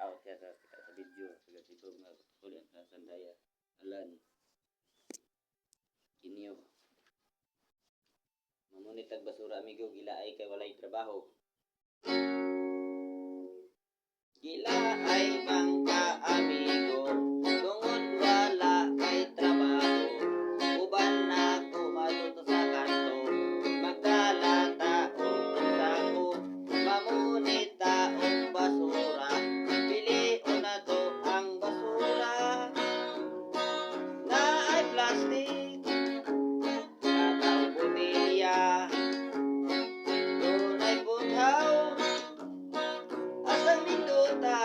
out siya sa kita sa video taga Cebu nga kulit sa Sandaya alan kinyo mamunitag basura amigo gilaay kay walay trabaho gilaay bang ka amigo tungod wala kay trabaho uban na ko matuto sa kanto magkalata og sako mamunita og basura pili na to ang basura na ay plastic kataw botelya dunay buthaw asang minduta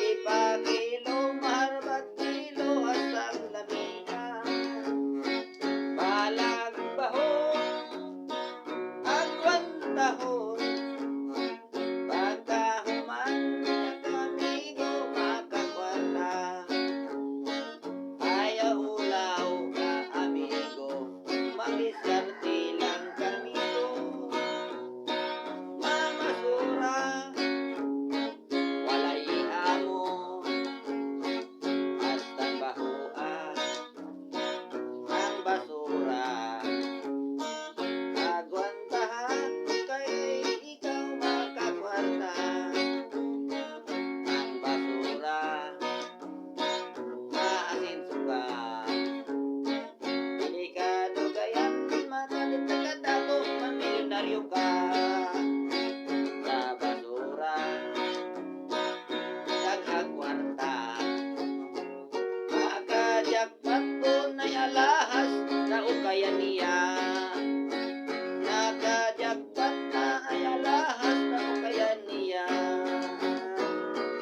ipakilo marbat kilo asang lamina balag bahon agwantahon pagkahuman amigo makakwarta ayaw ulaw ka amigo magisarte lang kamito mamasura walay amo hastang bahua ang basura agwantahan kay ikaw makakwarta ang basura maasin suka delikado gayan manalit na kadako mamilyonaryo ka sa basura daghagwarta makajakpat ko na'y alahas na ukayan niya nakajakpat na ay alahas na ukayan niya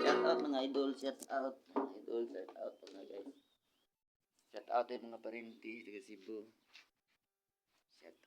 shout out mga idol shout out mga guys shout out yung mga parenti taga Cebu shout